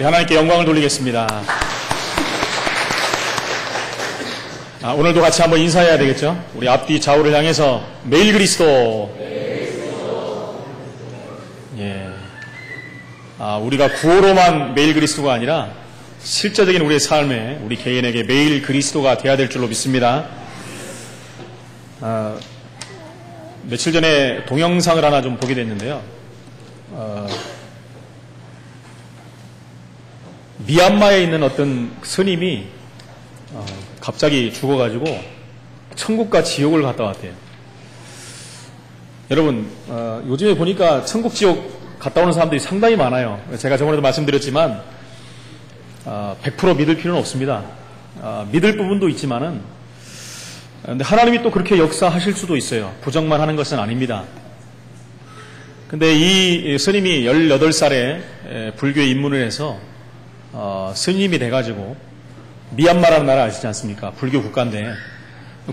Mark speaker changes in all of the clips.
Speaker 1: 하나님께 영광을 돌리겠습니다. 오늘도 같이 한번 인사해야 되겠죠? 우리 앞뒤 좌우를 향해서 매일 그리스도. 예. 우리가 구호로만 매일 그리스도가 아니라 실제적인 우리의 삶에 우리 개인에게 매일 그리스도가 되어야 될 줄로 믿습니다. 며칠 전에 동영상을 하나 좀 보게 됐는데요. 미얀마에 있는 어떤 스님이 갑자기 죽어가지고 천국과 지옥을 갔다 왔대요. 여러분, 요즘에 보니까 천국 지옥 갔다 오는 사람들이 상당히 많아요. 제가 저번에도 말씀드렸지만 100% 믿을 필요는 없습니다. 믿을 부분도 있지만은 근데 하나님이 또 그렇게 역사하실 수도 있어요. 부정만 하는 것은 아닙니다. 근데 이 스님이 18살에 불교에 입문을 해서 스님이 돼가지고 미얀마라는 나라 아시지 않습니까? 불교 국가인데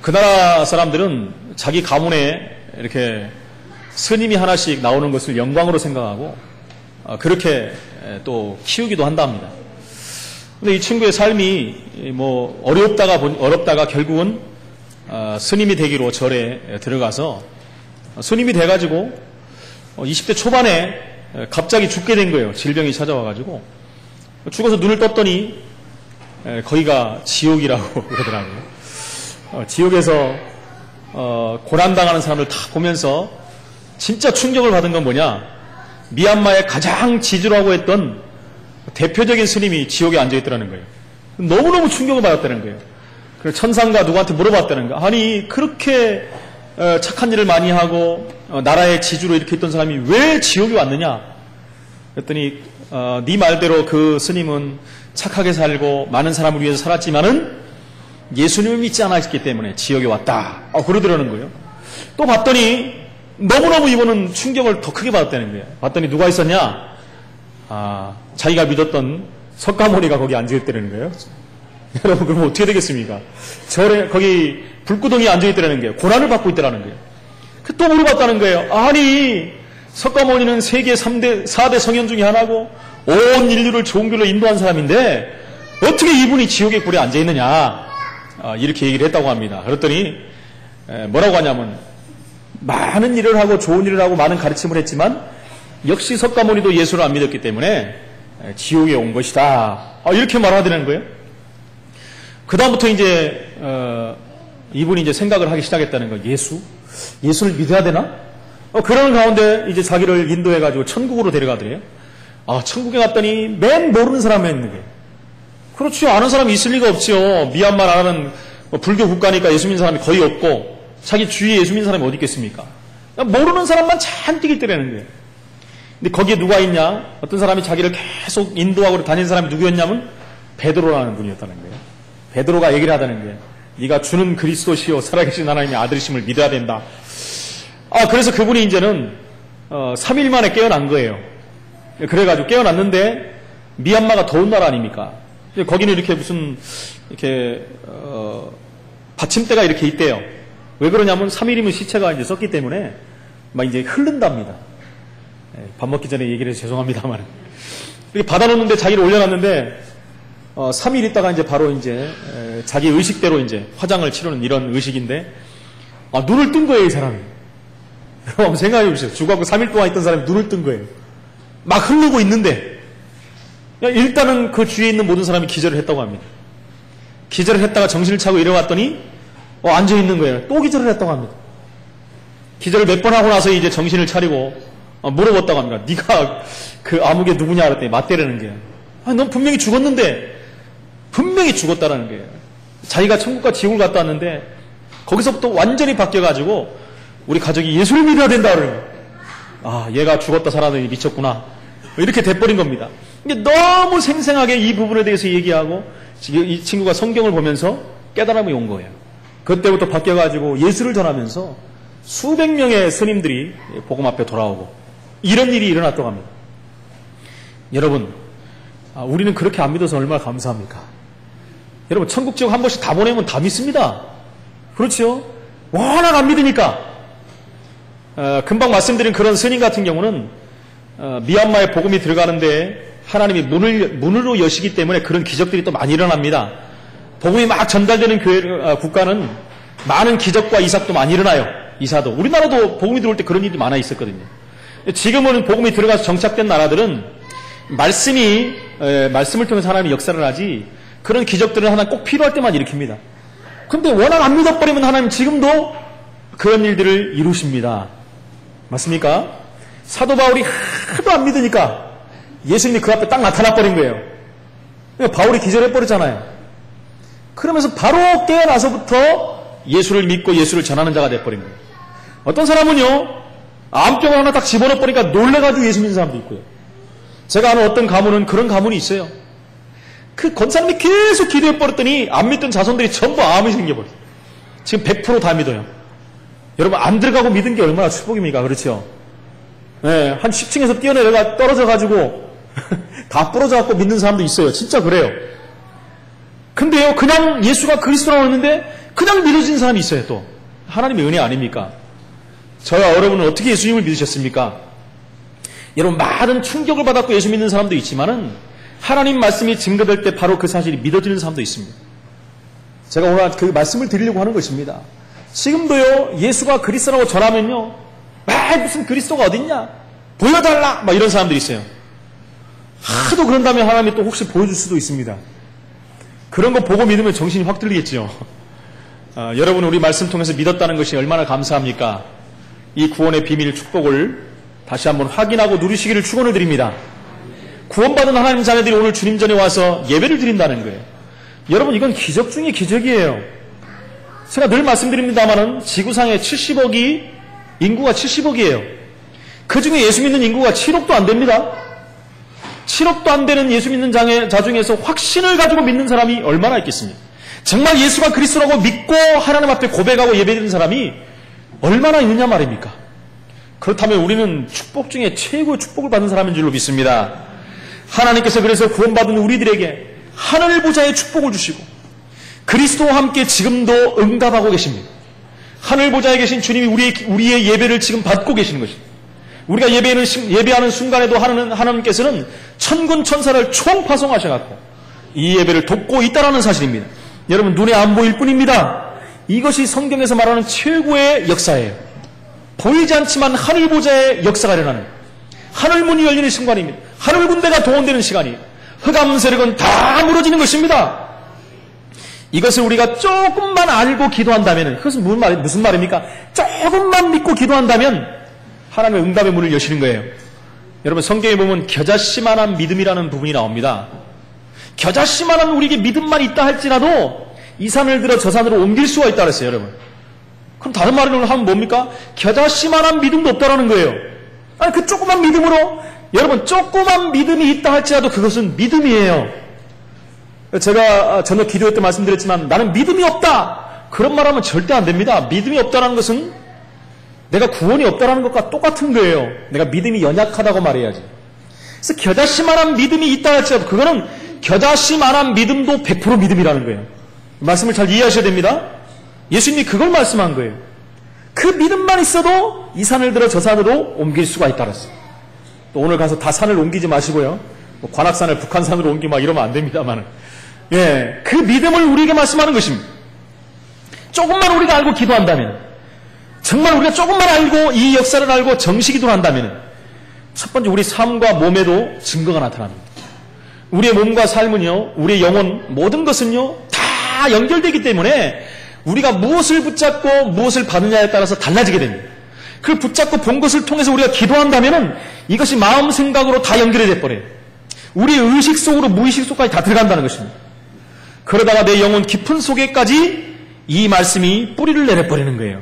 Speaker 1: 그 나라 사람들은 자기 가문에 이렇게 스님이 하나씩 나오는 것을 영광으로 생각하고 그렇게 또 키우기도 한답니다. 근데 이 친구의 삶이 뭐 어렵다가 결국은 스님이 되기로 절에 들어가서 스님이 돼가지고 20대 초반에 갑자기 죽게 된 거예요. 질병이 찾아와가지고 죽어서 눈을 떴더니 거기가 지옥이라고 그러더라고요. 지옥에서 고난당하는 사람을 다 보면서 진짜 충격을 받은 건 뭐냐? 미얀마에 가장 지주라고 했던 대표적인 스님이 지옥에 앉아있더라는 거예요. 너무너무 충격을 받았다는 거예요. 그래서 천상가 누구한테 물어봤다는 거예요. 아니 그렇게 착한 일을 많이 하고 나라의 지주로 이렇게 있던 사람이 왜 지옥에 왔느냐? 그랬더니 네 말대로 그 스님은 착하게 살고 많은 사람을 위해서 살았지만은 예수님을 믿지 않았기 때문에 지옥에 왔다. 그러더라는 거예요. 또 봤더니 너무너무 이거는 충격을 더 크게 받았다는 거예요. 봤더니 누가 있었냐? 자기가 믿었던 석가모니가 거기 앉아있다는 거예요. 여러분 그럼 어떻게 되겠습니까? 절에 거기 불구덩이에 앉아있다는 거예요. 고난을 받고 있다는 거예요. 또 물어봤다는 거예요. 아니 석가모니는 세계 4대 성현 중에 하나고 온 인류를 좋은 길로 인도한 사람인데 어떻게 이분이 지옥의 굴에 앉아있느냐 이렇게 얘기를 했다고 합니다. 그랬더니 뭐라고 하냐면 많은 일을 하고 좋은 일을 하고 많은 가르침을 했지만 역시 석가모니도 예수를 안 믿었기 때문에 지옥에 온 것이다 이렇게 말하더라는 거예요. 그 다음부터 이제 이분이 이제 생각을 하기 시작했다는 거예요. 예수를 믿어야 되나? 그런 가운데 이제 자기를 인도해가지고 천국으로 데려가더래요. 천국에 갔더니 맨 모르는 사람이 있는 거예요. 그렇죠. 아는 사람이 있을 리가 없죠. 미얀마 나라는 불교 국가니까 예수 믿는 사람이 거의 없고 자기 주위에 예수 믿는 사람이 어디 있겠습니까? 모르는 사람만 잔뜩 있더라는 거예요. 근데 거기에 누가 있냐? 어떤 사람이 자기를 계속 인도하고 다닌 사람이 누구였냐면 베드로라는 분이었다는 거예요. 베드로가 얘기를 하다는 거예요. 네가 주는 그리스도시요 살아계신 하나님의 아들이심을 믿어야 된다. 그래서 그분이 이제는 3일 만에 깨어난 거예요. 그래가지고 깨어났는데 미얀마가 더운 나라 아닙니까? 거기는 이렇게 무슨 이렇게 받침대가 이렇게 있대요. 왜 그러냐면 3일이면 시체가 이제 썩기 때문에 막 이제 흐른답니다. 밥 먹기 전에 얘기를 해서 죄송합니다만 이렇게 받아놓는데 자기를 올려놨는데 3일 있다가 이제 바로 이제 자기 의식대로 이제 화장을 치르는 이런 의식인데 눈을 뜬 거예요, 이 사람이. 여러분 생각해 보세요. 죽어갖고 3일 동안 있던 사람이 눈을 뜬 거예요. 막 흐르고 있는데 일단은 그 주위에 있는 모든 사람이 기절을 했다고 합니다. 기절을 했다가 정신을 차고 일어났더니 앉아있는 거예요. 또 기절을 했다고 합니다. 기절을 몇 번 하고 나서 이제 정신을 차리고 물어봤다고 합니다. 네가 그 암흑에 누구냐 그랬더니 맞대라는 거예요. 넌 분명히 죽었는데 분명히 죽었다라는 거예요. 자기가 천국과 지옥을 갔다 왔는데 거기서부터 완전히 바뀌어가지고 우리 가족이 예수를 믿어야 된다 그러는 거예요. 얘가 죽었다 살아더니 미쳤구나 이렇게 돼버린 겁니다. 근데 너무 생생하게 이 부분에 대해서 얘기하고 이 친구가 성경을 보면서 깨달음이 온 거예요. 그때부터 바뀌어가지고 예수를 전하면서 수백 명의 스님들이 복음 앞에 돌아오고 이런 일이 일어났다고 합니다. 여러분 우리는 그렇게 안 믿어서 얼마나 감사합니까? 여러분 천국 지옥 한 번씩 다 보내면 다 믿습니다. 그렇죠? 워낙 안 믿으니까 금방 말씀드린 그런 스님 같은 경우는 미얀마에 복음이 들어가는데 하나님이 문으로 여시기 때문에 그런 기적들이 또 많이 일어납니다. 복음이 막 전달되는 국가는 많은 기적과 이삭도 많이 일어나요. 이사도. 우리나라도 복음이 들어올 때 그런 일이 많아 있었거든요. 지금은 복음이 들어가서 정착된 나라들은 말씀을 통해서 하나님이 역사를 하지 그런 기적들은 하나 꼭 필요할 때만 일으킵니다. 근데 워낙 안 믿어버리면 하나님 지금도 그런 일들을 이루십니다. 맞습니까? 사도 바울이 하도 안 믿으니까 예수님이 그 앞에 딱 나타나버린 거예요. 바울이 기절해버렸잖아요. 그러면서 바로 깨어나서부터 예수를 믿고 예수를 전하는 자가 돼버린 거예요. 어떤 사람은요, 암병을 하나 딱 집어넣어버리니까 놀래가지고 예수 믿는 사람도 있고요. 제가 아는 어떤 가문은 그런 가문이 있어요. 그 권사님이 계속 기도해버렸더니 안 믿던 자손들이 전부 암이 생겨버렸어요. 지금 100% 다 믿어요. 여러분, 안 들어가고 믿은 게 얼마나 축복입니까? 그렇죠? 네, 한 10층에서 뛰어내려가 떨어져가지고 다 부러져갖고 믿는 사람도 있어요. 진짜 그래요. 근데요, 그냥 예수가 그리스도라고 했는데 그냥 믿어진 사람이 있어요. 또 하나님의 은혜 아닙니까? 저와 여러분은 어떻게 예수님을 믿으셨습니까? 여러분, 많은 충격을 받았고 예수 믿는 사람도 있지만은 하나님 말씀이 증거될 때 바로 그 사실이 믿어지는 사람도 있습니다. 제가 오늘 그 말씀을 드리려고 하는 것입니다. 지금도요, 예수가 그리스도라고 전하면요, 무슨 그리스도가 어딨냐? 보여달라! 막 이런 사람들이 있어요. 하도 그런다면 하나님이 또 혹시 보여줄 수도 있습니다. 그런 거 보고 믿으면 정신이 확 들리겠죠. 여러분, 우리 말씀 통해서 믿었다는 것이 얼마나 감사합니까? 이 구원의 비밀 축복을 다시 한번 확인하고 누리시기를 축원을 드립니다. 구원받은 하나님 자녀들이 오늘 주님 전에 와서 예배를 드린다는 거예요. 여러분, 이건 기적 중에 기적이에요. 제가 늘 말씀드립니다만은 지구상에 인구가 70억이에요. 그 중에 예수 믿는 인구가 7억도 안 됩니다. 7억도 안 되는 예수 믿는 자 중에서 확신을 가지고 믿는 사람이 얼마나 있겠습니까? 정말 예수가 그리스도라고 믿고 하나님 앞에 고백하고 예배드리는 사람이 얼마나 있느냐 말입니까? 그렇다면 우리는 축복 중에 최고의 축복을 받는 사람인 줄로 믿습니다. 하나님께서 그래서 구원받은 우리들에게 하늘 보좌의 축복을 주시고 그리스도와 함께 지금도 응답하고 계십니다. 하늘 보좌에 계신 주님이 우리의 예배를 지금 받고 계시는 것입니다. 우리가 예배하는 순간에도 하나님께서는 천군 천사를 총파송하셔갖고 이 예배를 돕고 있다는 사실입니다. 여러분, 눈에 안 보일 뿐입니다. 이것이 성경에서 말하는 최고의 역사예요. 보이지 않지만 하늘 보좌의 역사가 일어나는, 하늘 문이 열리는 순간입니다. 하늘 군대가 동원되는 시간이에요. 흑암 세력은 다 무너지는 것입니다. 이것을 우리가 조금만 알고 기도한다면, 그것은 무슨 말입니까? 조금만 믿고 기도한다면 하나님의 응답의 문을 여시는 거예요. 여러분, 성경에 보면 겨자씨만한 믿음이라는 부분이 나옵니다. 겨자씨만한 우리에게 믿음만 있다 할지라도 이 산을 들어 저 산으로 옮길 수가 있다 그랬어요, 여러분. 그럼 다른 말로 하면 뭡니까? 겨자씨만한 믿음도 없다라는 거예요. 아니, 그 조그만 믿음으로, 여러분, 조그만 믿음이 있다 할지라도 그것은 믿음이에요. 제가 저녁 기도회 때 말씀드렸지만 나는 믿음이 없다! 그런 말하면 절대 안 됩니다. 믿음이 없다라는 것은 내가 구원이 없다라는 것과 똑같은 거예요. 내가 믿음이 연약하다고 말해야지. 그래서 겨자씨만한 믿음이 있다 할지라도 그거는 겨자씨만한 믿음도 100% 믿음이라는 거예요. 말씀을 잘 이해하셔야 됩니다. 예수님이 그걸 말씀한 거예요. 그 믿음만 있어도 이 산을 들어 저 산으로 옮길 수가 있다 그랬어요. 또 오늘 가서 다 산을 옮기지 마시고요. 뭐 관악산을 북한산으로 옮기고 막 이러면 안 됩니다만, 예, 그 믿음을 우리에게 말씀하는 것입니다. 조금만 우리가 알고 기도한다면, 정말 우리가 조금만 알고 이 역사를 알고 정시 기도를 한다면, 첫 번째 우리 삶과 몸에도 증거가 나타납니다. 우리의 몸과 삶은요, 우리의 영혼, 모든 것은요, 다 연결되기 때문에 우리가 무엇을 붙잡고 무엇을 받느냐에 따라서 달라지게 됩니다. 그 붙잡고 본 것을 통해서 우리가 기도한다면 이것이 마음 생각으로 다 연결이 돼버려요. 우리의 의식 속으로 무의식 속까지 다 들어간다는 것입니다. 그러다가 내 영혼 깊은 속에까지 이 말씀이 뿌리를 내려버리는 거예요.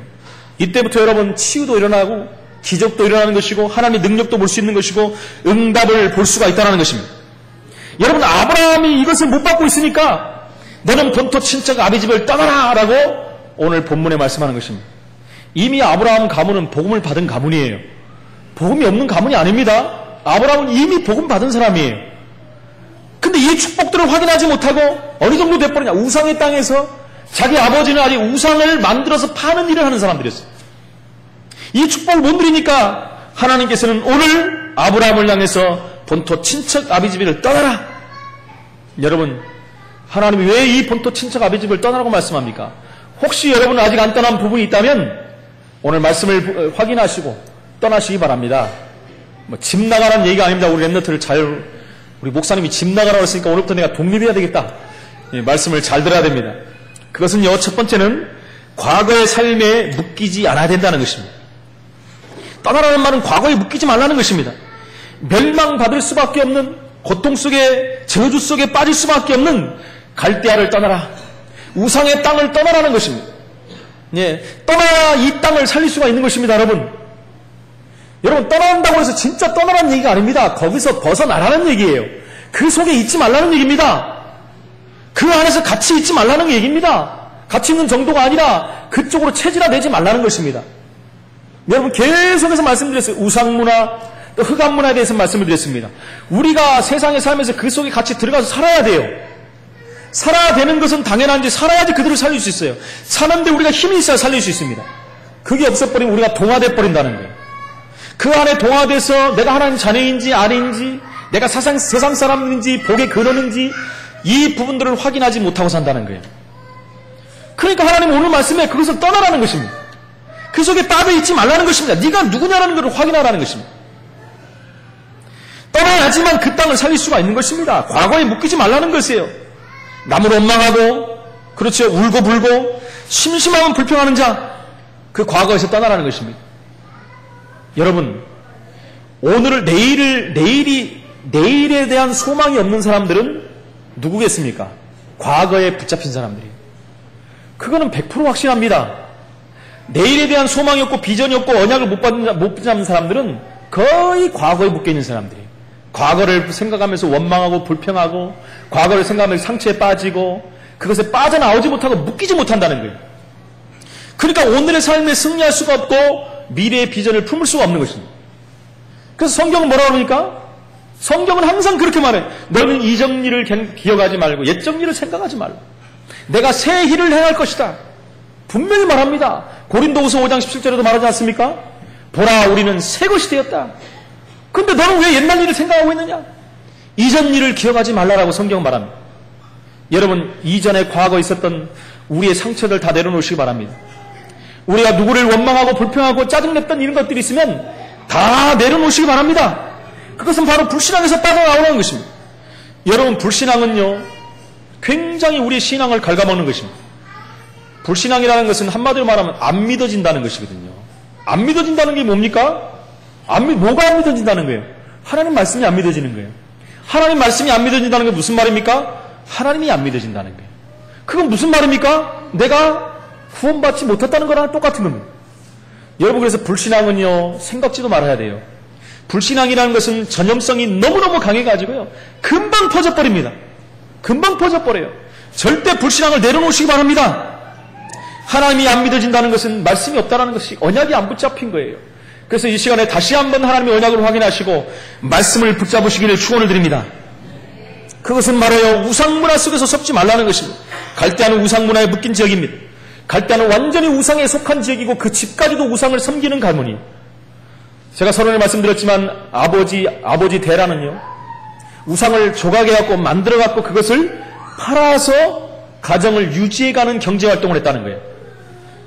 Speaker 1: 이때부터 여러분, 치유도 일어나고 기적도 일어나는 것이고 하나님의 능력도 볼 수 있는 것이고 응답을 볼 수가 있다는 것입니다. 여러분, 아브라함이 이것을 못 받고 있으니까 너는 본토 친척 아비 집을 떠나라 라고 오늘 본문에 말씀하는 것입니다. 이미 아브라함 가문은 복음을 받은 가문이에요. 복음이 없는 가문이 아닙니다. 아브라함은 이미 복음 받은 사람이에요. 근데 이 축복들을 확인하지 못하고 어느 정도 돼버리냐, 우상의 땅에서 자기 아버지는 아직 우상을 만들어서 파는 일을 하는 사람들이었어요. 이 축복을 못 누리니까 하나님께서는 오늘 아브라함을 향해서 본토 친척 아비집을 떠나라. 여러분, 하나님이 왜 이 본토 친척 아비집을 떠나라고 말씀합니까? 혹시 여러분 아직 안 떠난 부분이 있다면 오늘 말씀을 확인하시고 떠나시기 바랍니다. 집 나가라는 얘기가 아닙니다. 우리 랩너트를 우리 목사님이 집 나가라고 했으니까 오늘부터 내가 독립해야 되겠다. 말씀을 잘 들어야 됩니다. 그것은요, 첫 번째는 과거의 삶에 묶이지 않아야 된다는 것입니다. 떠나라는 말은 과거에 묶이지 말라는 것입니다. 멸망받을 수밖에 없는 고통 속에, 저주 속에 빠질 수밖에 없는 갈대아를 떠나라. 우상의 땅을 떠나라는 것입니다. 예, 떠나야 이 땅을 살릴 수가 있는 것입니다, 여러분. 여러분, 떠난다고 해서 진짜 떠나라는 얘기가 아닙니다. 거기서 벗어나라는 얘기예요. 그 속에 있지 말라는 얘기입니다. 그 안에서 같이 있지 말라는 얘기입니다. 같이 있는 정도가 아니라 그쪽으로 체질화되지 말라는 것입니다. 여러분, 계속해서 말씀드렸어요. 우상문화, 또 흑암문화에 대해서 말씀을 드렸습니다. 우리가 세상에 살면서 그 속에 같이 들어가서 살아야 돼요. 살아야 되는 것은 당연한지 살아야지 그들을 살릴 수 있어요. 사는데 우리가 힘이 있어야 살릴 수 있습니다. 그게 없어버리면 우리가 동화돼 버린다는 거예요. 그 안에 동화돼서 내가 하나님 자녀인지 아닌지, 내가 세상 사람인지 복의 근원인지 이 부분들을 확인하지 못하고 산다는 거예요. 그러니까 하나님 오늘 말씀에 그것을 떠나라는 것입니다. 그 속에 빠져 있지 말라는 것입니다. 네가 누구냐라는 것을 확인하라는 것입니다. 떠나야지만 그 땅을 살릴 수가 있는 것입니다. 과거에 묶이지 말라는 것이에요. 남을 원망하고, 그렇죠, 울고 불고 심심하면 불평하는 자, 그 과거에서 떠나라는 것입니다. 여러분, 내일에 대한 소망이 없는 사람들은 누구겠습니까? 과거에 붙잡힌 사람들이. 그거는 100% 확신합니다. 내일에 대한 소망이 없고 비전이 없고 언약을 못 붙잡는 사람들은 거의 과거에 묶여있는 사람들이에요. 과거를 생각하면서 원망하고 불평하고, 과거를 생각하면서 상처에 빠지고, 그것에 빠져나오지 못하고 묶이지 못한다는 거예요. 그러니까 오늘의 삶에 승리할 수가 없고 미래의 비전을 품을 수가 없는 것입니다. 그래서 성경은 뭐라고 합니까? 성경은 항상 그렇게 말해요. 너는 이전 일을 기억하지 말고 옛적 일을 생각하지 말라. 내가 새 일을 행할 것이다. 분명히 말합니다. 고린도후서 5장 17절에도 말하지 않습니까? 보라, 우리는 새 것이 되었다. 그런데 너는 왜 옛날 일을 생각하고 있느냐? 이전 일을 기억하지 말라라고 성경은 말합니다. 여러분, 이전에 과거에 있었던 우리의 상처들 다 내려놓으시기 바랍니다. 우리가 누구를 원망하고 불평하고 짜증냈던 이런 것들이 있으면 다 내려놓으시기 바랍니다. 그것은 바로 불신앙에서 빠져나오는 것입니다. 여러분, 불신앙은요, 굉장히 우리의 신앙을 갉아먹는 것입니다. 불신앙이라는 것은 한마디로 말하면 안 믿어진다는 것이거든요. 안 믿어진다는 게 뭡니까? 뭐가 안 믿어진다는 거예요? 하나님 말씀이 안 믿어지는 거예요. 하나님 말씀이 안 믿어진다는 게 무슨 말입니까? 하나님이 안 믿어진다는 거예요. 그건 무슨 말입니까? 내가 구원받지 못했다는 거랑 똑같은 겁니다. 여러분, 그래서 불신앙은요, 생각지도 말아야 돼요. 불신앙이라는 것은 전염성이 너무너무 강해가지고요, 금방 퍼져버립니다. 금방 퍼져버려요. 절대 불신앙을 내려놓으시기 바랍니다. 하나님이 안 믿어진다는 것은 말씀이 없다는 것이, 언약이 안 붙잡힌 거예요. 그래서 이 시간에 다시 한번 하나님의 언약을 확인하시고 말씀을 붙잡으시기를 축원을 드립니다. 그것은 말하여 우상문화 속에서 섭지 말라는 것입니다. 갈대아는 우상문화에 묶인 지역입니다. 갈대아는 완전히 우상에 속한 지역이고 그 집까지도 우상을 섬기는 가문이에요. 제가 서론에 말씀드렸지만 아버지 데라는요, 우상을 조각해갖고 만들어갖고 그것을 팔아서 가정을 유지해가는 경제활동을 했다는 거예요.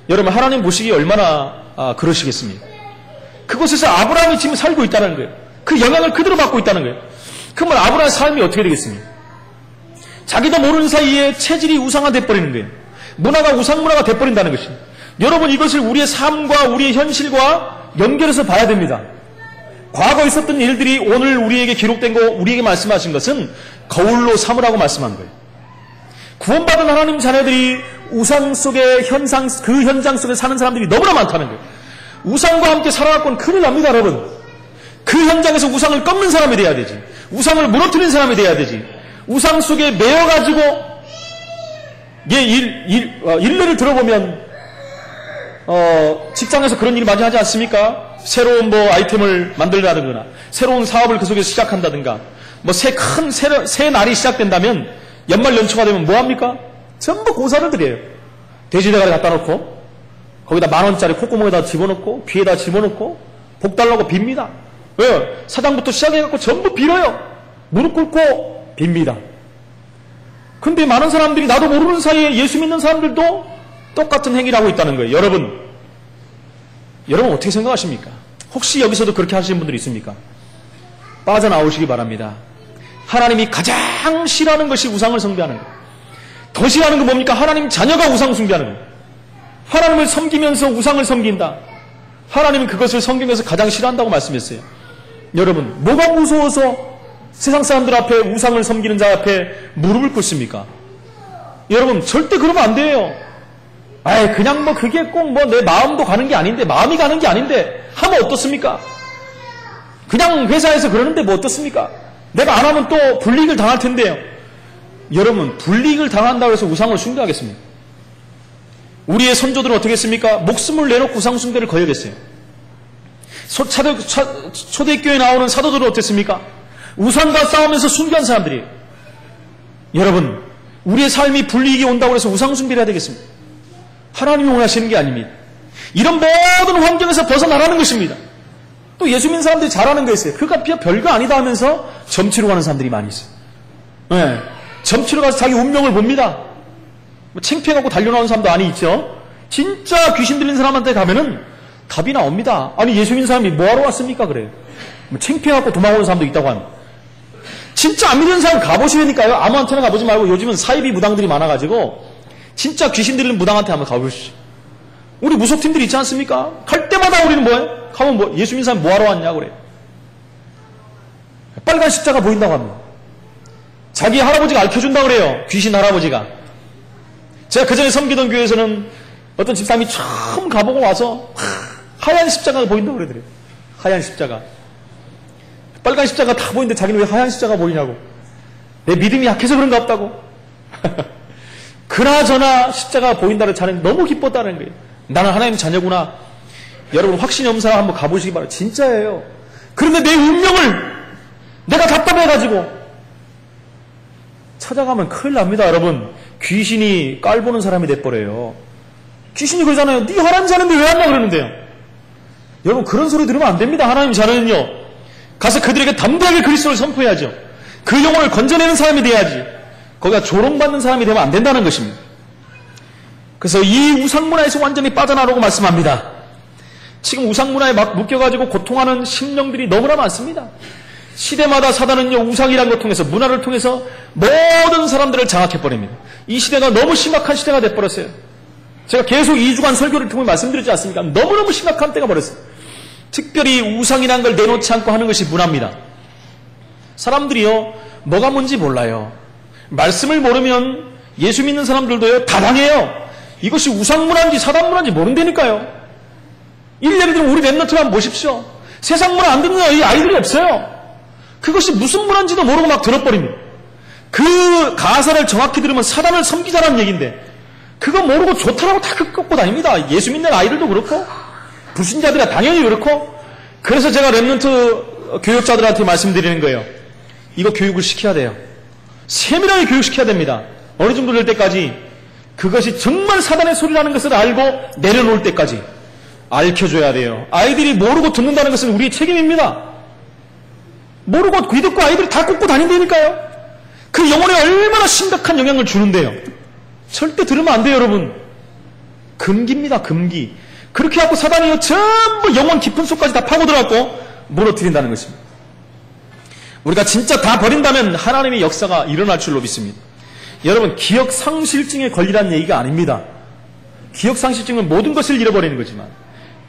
Speaker 1: 여러분, 하나님 보시기에 얼마나 그러시겠습니까? 그곳에서 아브라함이 지금 살고 있다는 거예요. 그 영향을 그대로 받고 있다는 거예요. 그러면 아브라함의 삶이 어떻게 되겠습니까? 자기도 모르는 사이에 체질이 우상화돼 버리는 거예요. 문화가 우상문화가 돼버린다는 것입니다. 여러분, 이것을 우리의 삶과 우리의 현실과 연결해서 봐야 됩니다. 과거에 있었던 일들이 오늘 우리에게 기록된 거, 우리에게 말씀하신 것은 거울로 삼으라고 말씀한 거예요. 구원받은 하나님 자녀들이 우상 속의 그 현장 속에 사는 사람들이 너무나 많다는 거예요. 우상과 함께 살아왔건 큰일 납니다, 여러분. 그 현장에서 우상을 꺾는 사람이 돼야 되지. 우상을 무너뜨리는 사람이 돼야 되지. 우상 속에 매여가지고, 일례를 들어보면, 직장에서 그런 일이 많이 하지 않습니까? 새로운 아이템을 만들다든가, 새로운 사업을 그 속에서 시작한다든가, 새 날이 시작된다면, 연말 연초가 되면 뭐합니까? 전부 고사를 드려요. 돼지대가리 갖다 놓고, 거기다 10,000원짜리 콧구멍에다 집어넣고, 귀에다 집어넣고, 복 달라고 빕니다. 왜요? 사장부터 시작해갖고 전부 빌어요. 무릎 꿇고 빕니다. 근데 많은 사람들이 나도 모르는 사이에 예수 믿는 사람들도 똑같은 행위를 하고 있다는 거예요. 여러분 어떻게 생각하십니까? 혹시 여기서도 그렇게 하시는 분들이 있습니까? 빠져나오시기 바랍니다. 하나님이 가장 싫어하는 것이 우상을 숭배하는 거예요. 더 싫어하는 건 뭡니까? 하나님 자녀가 우상 숭배하는 거예요. 하나님을 섬기면서 우상을 섬긴다. 하나님은 그것을 성경에서 가장 싫어한다고 말씀했어요. 여러분, 뭐가 무서워서 세상 사람들 앞에 우상을 섬기는 자 앞에 무릎을 꿇습니까? 여러분, 절대 그러면 안 돼요. 아이, 그냥 뭐 그게 꼭 뭐 내 마음도 가는 게 아닌데, 마음이 가는 게 아닌데 하면 어떻습니까? 그냥 회사에서 그러는데 뭐 어떻습니까? 내가 안 하면 또 불이익을 당할 텐데요. 여러분, 불이익을 당한다고 해서 우상을 숭배하겠습니까? 우리의 선조들은 어떻게 했습니까? 목숨을 내놓고 우상 숭배를 거역했어요. 초대교회에 나오는 사도들은 어땠습니까? 우상과 싸우면서 숭배한 사람들이에요. 여러분, 우리의 삶이 불이익이 온다고 해서 우상 숭배를 해야 되겠습니다. 하나님이 원하시는 게 아닙니다. 이런 모든 환경에서 벗어나라는 것입니다. 또 예수 믿는 사람들이 잘하는 거 있어요. 그가 별거 아니다 하면서 점치러 가는 사람들이 많이 있어요. 네. 점치러 가서 자기 운명을 봅니다. 창피해갖고 달려나오는 사람도 많이 있죠. 진짜 귀신 들린 사람한테 가면은 답이 나옵니다. 아니, 예수 믿는 사람이 뭐하러 왔습니까? 그래요. 창피해갖고 도망오는 사람도 있다고 합니다. 진짜 안 믿는 사람 가보시라니까요. 아무한테나 가보지 말고 요즘은 사이비 무당들이 많아가지고 진짜 귀신 들리는 무당한테 한번 가보시죠. 우리 무속팀들 있지 않습니까? 갈 때마다 우리는 뭐예요? 가면 뭐 예수 믿는 사람이 뭐하러 왔냐 그래요. 빨간 십자가 보인다고 합니다. 자기 할아버지가 알려준다고 그래요. 귀신 할아버지가. 제가 그전에 섬기던 교회에서는 어떤 집사람이 처음 가보고 와서 하얀 십자가가 보인다고 그러더래요. 하얀 십자가. 빨간 십자가 다 보이는데 자기는 왜 하얀 십자가 보이냐고. 내 믿음이 약해서 그런가 없다고. 그나저나 십자가가 보인다는 자는 너무 기뻤다는 거예요. 나는 하나님 자녀구나. 여러분, 확신염사 한번 가보시기 바랍니다. 진짜예요. 그런데 내 운명을 내가 답답해가지고 찾아가면 큰일 납니다. 여러분, 귀신이 깔보는 사람이 돼버려요. 귀신이 그러잖아요. 네 하나님 자는데 왜 왔냐 그러는데요. 여러분, 그런 소리 들으면 안 됩니다. 하나님 자는요, 가서 그들에게 담대하게 그리스도를 선포해야죠. 그 영혼을 건져내는 사람이 돼야지. 거기가 조롱받는 사람이 되면 안 된다는 것입니다. 그래서 이 우상문화에서 완전히 빠져나오라고 말씀합니다. 지금 우상문화에 막 묶여가지고 고통하는 심령들이 너무나 많습니다. 시대마다 사단은요, 우상이라는 것 통해서, 문화를 통해서 모든 사람들을 장악해버립니다. 이 시대가 너무 심각한 시대가 돼버렸어요. 제가 계속 2주간 설교를 통해 말씀드리지 않습니까? 너무너무 심각한 때가 벌었어요. 특별히 우상이라는 걸 내놓지 않고 하는 것이 문화입니다. 사람들이요, 뭐가 뭔지 몰라요. 말씀을 모르면 예수 믿는 사람들도요, 다 당해요. 이것이 우상문화인지 사단문화인지 모른다니까요. 예를 들면 우리 랩너트를 한번 보십시오. 세상 문화 안 듣는 아이들이 없어요. 그것이 무슨 문화인지도 모르고 막 들어버립니다. 그 가사를 정확히 들으면 사단을 섬기자라는 얘기인데 그거 모르고 좋다라고 다 꺾고 다닙니다. 예수 믿는 아이들도 그렇고 불신자들이 당연히 그렇고. 그래서 제가 랩넌트 교육자들한테 말씀드리는 거예요. 이거 교육을 시켜야 돼요. 세밀하게 교육시켜야 됩니다. 어느 정도 될 때까지 그것이 정말 사단의 소리라는 것을 알고 내려놓을 때까지 알려줘야 돼요. 아이들이 모르고 듣는다는 것은 우리의 책임입니다. 모르고 귀 듣고 아이들이 다 꽂고 다닌다니까요. 그 영혼에 얼마나 심각한 영향을 주는데요. 절대 들으면 안 돼요, 여러분. 금기입니다, 금기. 그렇게 하고 사단이요, 전부 영혼 깊은 속까지 다 파고들어갖고 무너뜨린다는 것입니다. 우리가 진짜 다 버린다면 하나님의 역사가 일어날 줄로 믿습니다. 여러분, 기억상실증에 걸리라는 얘기가 아닙니다. 기억상실증은 모든 것을 잃어버리는 거지만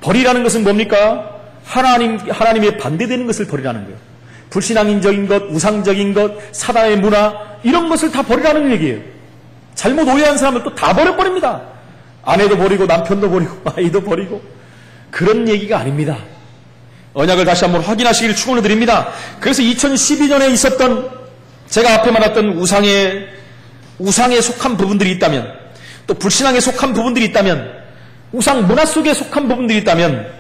Speaker 1: 버리라는 것은 뭡니까? 하나님의 반대되는 것을 버리라는 거예요. 불신앙인적인 것, 우상적인 것, 사단의 문화, 이런 것을 다 버리라는 얘기예요. 잘못 오해한 사람은 또 다 버려버립니다. 아내도 버리고 남편도 버리고 아이도 버리고. 그런 얘기가 아닙니다. 언약을 다시 한번 확인하시기를 축원을 드립니다. 그래서 2012년에 있었던 제가 앞에 말했던 우상에 속한 부분들이 있다면, 또 불신앙에 속한 부분들이 있다면, 우상 문화 속에 속한 부분들이 있다면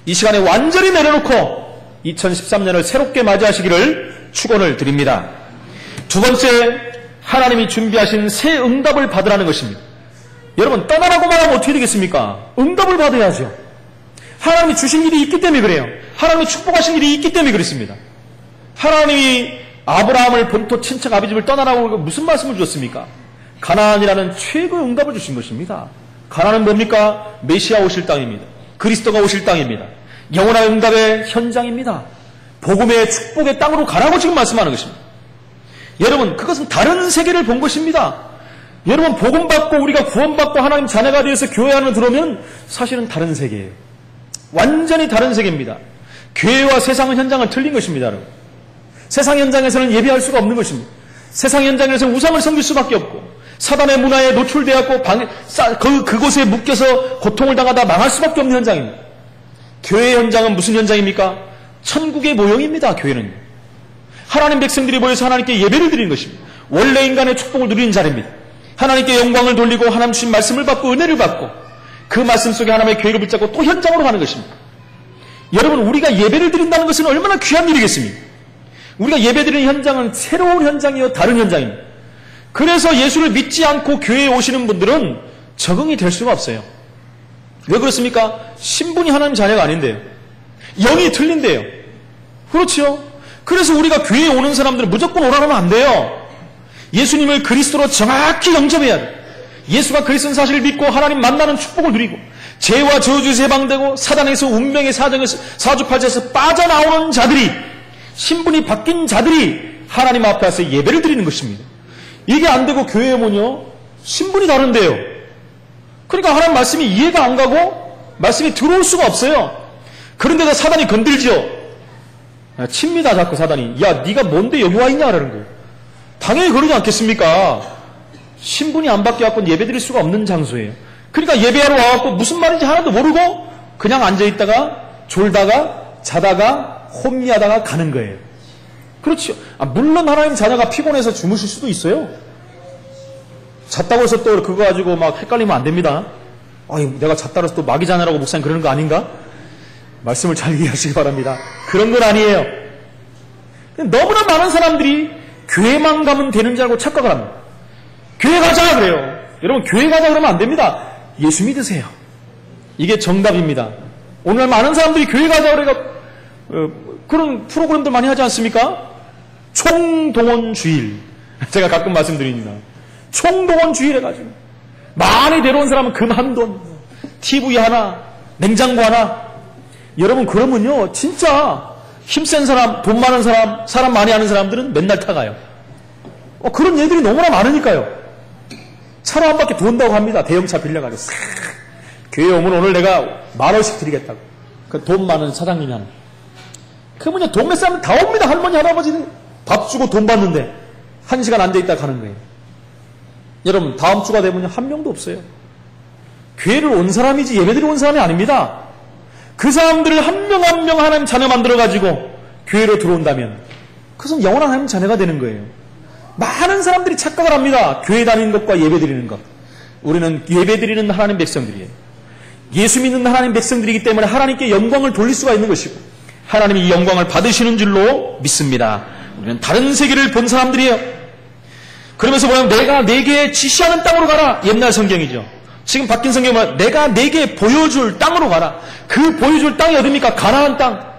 Speaker 1: 이 시간에 완전히 내려놓고 2013년을 새롭게 맞이하시기를 축원을 드립니다. 두 번째, 하나님이 준비하신 새 응답을 받으라는 것입니다. 여러분, 떠나라고 말하면 어떻게 되겠습니까? 응답을 받아야죠. 하나님이 주신 일이 있기 때문에 그래요. 하나님이 축복하신 일이 있기 때문에 그렇습니다. 하나님이 아브라함을 본토 친척 아비 집을 떠나라고 무슨 말씀을 주셨습니까? 가나안이라는 최고의 응답을 주신 것입니다. 가나안은 뭡니까? 메시아 오실 땅입니다. 그리스도가 오실 땅입니다. 영원한 응답의 현장입니다. 복음의 축복의 땅으로 가라고 지금 말씀하는 것입니다. 여러분, 그것은 다른 세계를 본 것입니다. 여러분, 복음 받고 우리가 구원받고 하나님 자녀가 되어서 교회 안으로 들어오면 사실은 다른 세계예요. 완전히 다른 세계입니다. 교회와 세상은 현장은 틀린 것입니다, 여러분. 세상 현장에서는 예배할 수가 없는 것입니다. 세상 현장에서는 우상을 섬길 수밖에 없고 사단의 문화에 노출되었고 그곳에 묶여서 고통을 당하다 망할 수밖에 없는 현장입니다. 교회 현장은 무슨 현장입니까? 천국의 모형입니다. 교회는 하나님 백성들이 모여서 하나님께 예배를 드리는 것입니다. 원래 인간의 축복을 누리는 자리입니다. 하나님께 영광을 돌리고 하나님 주신 말씀을 받고 은혜를 받고 그 말씀 속에 하나님의 교회를 붙잡고 또 현장으로 가는 것입니다. 여러분, 우리가 예배를 드린다는 것은 얼마나 귀한 일이겠습니까? 우리가 예배드리는 현장은 새로운 현장이요 다른 현장입니다. 그래서 예수를 믿지 않고 교회에 오시는 분들은 적응이 될 수가 없어요. 왜 그렇습니까? 신분이 하나님 자녀가 아닌데요. 영이 틀린데요. 그렇죠? 그래서 우리가 교회에 오는 사람들은 무조건 오라면 안 돼요. 예수님을 그리스도로 정확히 영접해야 돼요. 예수가 그리스도인 사실을 믿고 하나님 만나는 축복을 누리고 죄와 저주에서 해방되고 사단에서 운명의 사정에서 사주팔자에서 빠져나오는 자들이 신분이 바뀐 자들이 하나님 앞에 와서 예배를 드리는 것입니다. 이게 안 되고 교회에 오면요 신분이 다른데요. 그러니까 하나님 말씀이 이해가 안 가고 말씀이 들어올 수가 없어요. 그런데도 사단이 건들죠. 칩니다. 자꾸 사단이. 야, 네가 뭔데 여기 와 있냐 그러는 거예요. 당연히 그러지 않겠습니까? 신분이 안 바뀌어갖고 예배 드릴 수가 없는 장소예요. 그러니까 예배하러 와갖고 무슨 말인지 하나도 모르고 그냥 앉아있다가 졸다가 자다가 혼미하다가 가는 거예요. 그렇죠. 물론 하나님 자녀가 피곤해서 주무실 수도 있어요. 잤다고 해서 또 그거 가지고 막 헷갈리면 안 됩니다. 내가 잤다고 해서 또 마귀 자녀라고 목사님 그러는 거 아닌가? 말씀을 잘 이해하시기 바랍니다. 그런 건 아니에요. 너무나 많은 사람들이 교회만 가면 되는 줄 알고 착각을 합니다. 교회 가자 그래요. 여러분, 교회 가자 그러면 안 됩니다. 예수 믿으세요. 이게 정답입니다. 오늘 많은 사람들이 교회 가자 그래가 그런 프로그램들 많이 하지 않습니까? 총동원 주일. 제가 가끔 말씀드립니다. 총동원 주일 해가지고 많이 데려온 사람은 금 한 돈, TV 하나, 냉장고 하나. 여러분, 그러면요 진짜 힘센 사람, 돈 많은 사람, 사람 많이 아는 사람들은 맨날 타가요. 그런 얘들이 너무나 많으니까요. 차로 한 바퀴 돈다고 합니다. 대형차 빌려가지고 싹. 교회 오면 오늘 내가 10,000원씩 드리겠다고. 그 돈 많은 사장님이 하는. 그분이 동네 사람 다 옵니다. 할머니, 할아버지는 밥 주고 돈 받는데 1시간 앉아있다 가는 거예요. 여러분, 다음 주가 되면 한 명도 없어요. 교회를 온 사람이지 예배드리러 온 사람이 아닙니다. 그 사람들을 한 명 한 명 하나님 자녀 만들어가지고 교회로 들어온다면 그것은 영원한 하나님 자녀가 되는 거예요. 많은 사람들이 착각을 합니다. 교회 다니는 것과 예배 드리는 것. 우리는 예배 드리는 하나님 백성들이에요. 예수 믿는 하나님 백성들이기 때문에 하나님께 영광을 돌릴 수가 있는 것이고 하나님이 이 영광을 받으시는 줄로 믿습니다. 우리는 다른 세계를 본 사람들이에요. 그러면서 뭐냐면 내가 내게 지시하는 땅으로 가라. 옛날 성경이죠. 지금 바뀐 성경은 내가 내게 보여줄 땅으로 가라. 그 보여줄 땅이 어딥니까? 가나안 땅.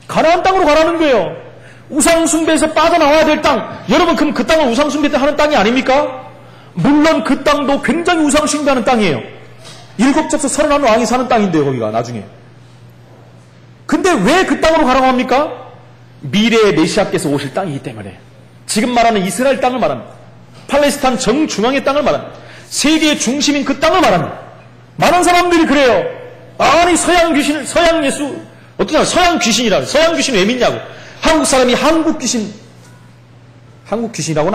Speaker 1: 가나안 땅으로 가라는 거예요. 우상숭배에서 빠져나와야 될 땅. 여러분, 그럼 그 땅은 우상숭배 하는 땅이 아닙니까? 물론 그 땅도 굉장히 우상숭배하는 땅이에요. 7첩서 31왕이 사는 땅인데요, 거기가 나중에. 근데 왜 그 땅으로 가라고 합니까? 미래의 메시아께서 오실 땅이기 때문에. 지금 말하는 이스라엘 땅을 말합니다. 팔레스타인 정중앙의 땅을 말합니다. 세계의 중심인 그 땅을 말합니다. 많은 사람들이 그래요. 아니, 서양 귀신, 서양 예수, 어떤 사람 서양 귀신이라고. 서양 귀신 왜 믿냐고. 한국 사람이 한국 귀신이라고는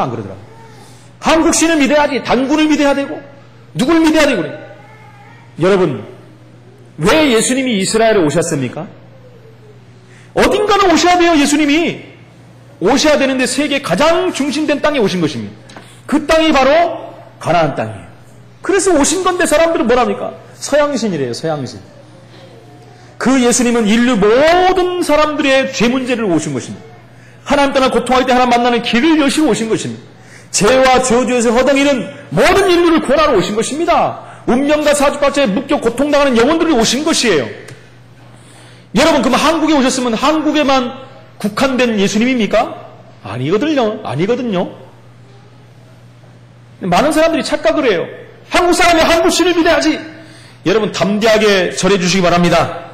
Speaker 1: 안 그러더라고요. 한국 신을 믿어야지. 단군을 믿어야 되고, 누굴 믿어야 되고 그래. 여러분, 왜 예수님이 이스라엘에 오셨습니까? 어딘가는 오셔야 돼요, 예수님이. 오셔야 되는데 세계 가장 중심된 땅에 오신 것입니다. 그 땅이 바로 가나안 땅이에요. 그래서 오신 건데 사람들은 뭐랍니까? 서양신이래요, 서양신. 그 예수님은 인류 모든 사람들의 죄 문제를 오신 것입니다. 하나님 떠나 고통할 때 하나님 만나는 길을 여시고 오신 것입니다. 죄와 저주에서 허덩이는 모든 인류를 구원하러 오신 것입니다. 운명과 사주팔자에 묶여 고통당하는 영혼들을 오신 것이에요. 여러분, 그럼 한국에 오셨으면 한국에만 국한된 예수님입니까? 아니거든요. 많은 사람들이 착각을 해요. 한국 사람이 한국 신을 믿어야지. 여러분, 담대하게 전해주시기 바랍니다.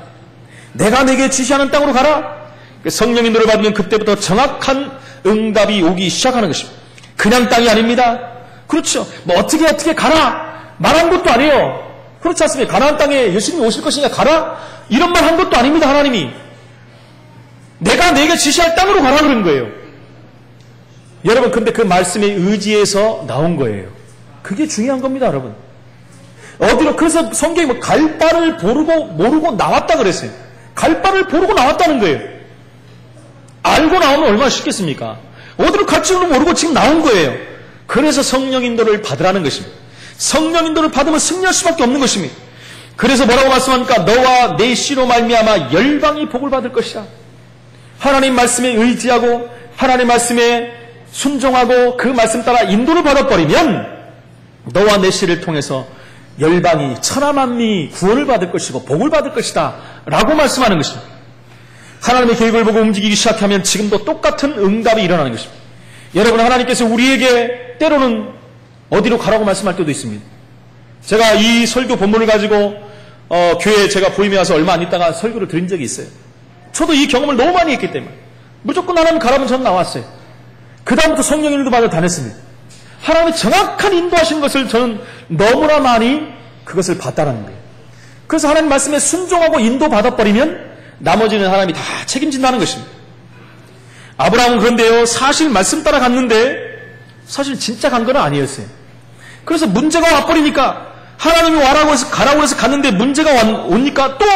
Speaker 1: 내가 내게 지시하는 땅으로 가라. 성령의 인도를 받으면 그때부터 정확한 응답이 오기 시작하는 것입니다. 그냥 땅이 아닙니다. 그렇죠. 뭐 어떻게 가라 말한 것도 아니에요. 그렇지 않습니까? 가나안 땅에 예수님이 오실 것이냐 가라 이런 말 한 것도 아닙니다. 하나님이 내가 내게 지시할 땅으로 가라 그런 거예요. 여러분, 근데 그 말씀에 의지해서 나온 거예요. 그게 중요한 겁니다, 여러분. 어디로, 그래서 성경이 뭐 갈 바를 모르고 나왔다 그랬어요. 갈 바를 모르고 나왔다는 거예요. 알고 나오면 얼마나 쉽겠습니까? 어디로 갈지도 모르고 지금 나온 거예요. 그래서 성령 인도를 받으라는 것입니다. 성령 인도를 받으면 승리할 수밖에 없는 것입니다. 그래서 뭐라고 말씀합니까? 너와 내 씨로 말미암아 열방이 복을 받을 것이다. 하나님 말씀에 의지하고 하나님 말씀에 순종하고 그 말씀 따라 인도를 받아버리면 너와 내 씨를 통해서 열방이 천하만민이 구원을 받을 것이고 복을 받을 것이다 라고 말씀하는 것입니다. 하나님의 계획을 보고 움직이기 시작하면 지금도 똑같은 응답이 일어나는 것입니다. 여러분, 하나님께서 우리에게 때로는 어디로 가라고 말씀할 때도 있습니다. 제가 이 설교 본문을 가지고 교회에 제가 보임에 와서 얼마 안 있다가 설교를 드린 적이 있어요. 저도 이 경험을 너무 많이 했기 때문에 무조건 하나님 가라면 저는 나왔어요. 그 다음부터 성령 인도 받아 다녔습니다. 하나님의 정확한 인도하신 것을 저는 너무나 많이 그것을 봤다는 거예요. 그래서 하나님 말씀에 순종하고 인도 받아버리면 나머지는 하나님이 다 책임진다는 것입니다. 아브라함은 그런데요, 사실 말씀 따라 갔는데 사실 진짜 간 건 아니었어요. 그래서 문제가 와버리니까 하나님이 와라고 해서 가라고 해서 갔는데 문제가 오니까 또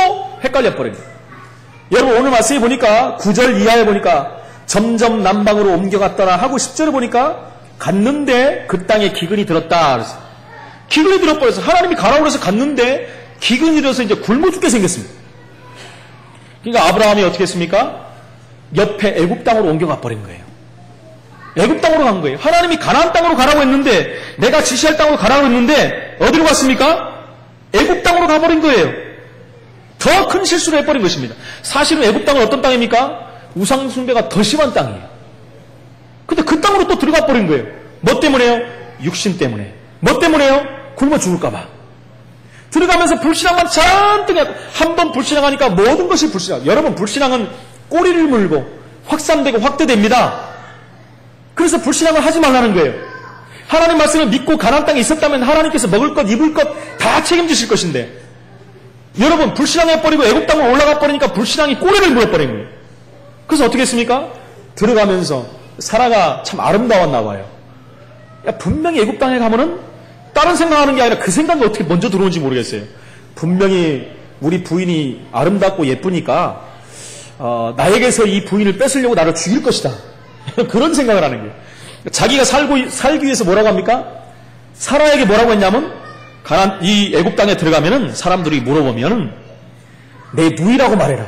Speaker 1: 헷갈려 버립니다. 여러분, 오늘 말씀에 보니까 9절 이하에 보니까 점점 남방으로 옮겨갔더라 하고 10절에 보니까 갔는데 그 땅에 기근이 들었다. 그래서 기근이 들어버려서 하나님이 가라고 해서 갔는데 기근이 들어서 이제 굶어 죽게 생겼습니다. 그러니까 아브라함이 어떻게 했습니까? 옆에 애굽 땅으로 옮겨가 버린 거예요. 애굽 땅으로 간 거예요. 하나님이 가나안 땅으로 가라고 했는데 내가 지시할 땅으로 가라고 했는데 어디로 갔습니까? 애굽 땅으로 가버린 거예요. 더 큰 실수를 해버린 것입니다. 사실은 애굽 땅은 어떤 땅입니까? 우상 숭배가 더 심한 땅이에요. 근데 그 땅으로 또 들어가 버린 거예요. 뭐 때문에요? 육신 때문에. 뭐 때문에요? 굶어 죽을까 봐. 들어가면서 불신앙만 잔뜩 하고 한 번 불신앙하니까 모든 것이 불신앙. 여러분, 불신앙은 꼬리를 물고 확산되고 확대됩니다. 그래서 불신앙을 하지 말라는 거예요. 하나님 말씀을 믿고 가나안 땅에 있었다면 하나님께서 먹을 것, 입을 것 다 책임지실 것인데 여러분, 불신앙해버리고 애국 땅으로 올라가 버리니까 불신앙이 꼬리를 물어버린 거예요. 그래서 어떻게 했습니까? 들어가면서 사라가 참 아름다웠나 봐요. 야, 분명히 애국 땅에 가면은 다른 생각하는 게 아니라 그 생각이 어떻게 먼저 들어오는지 모르겠어요. 분명히 우리 부인이 아름답고 예쁘니까 나에게서 이 부인을 뺏으려고 나를 죽일 것이다. 그런 생각을 하는 거예요. 자기가 살기 위해서 뭐라고 합니까? 사라에게 뭐라고 했냐면 이 애굽 땅에 들어가면은 사람들이 물어보면은 내 누이라고 말해라.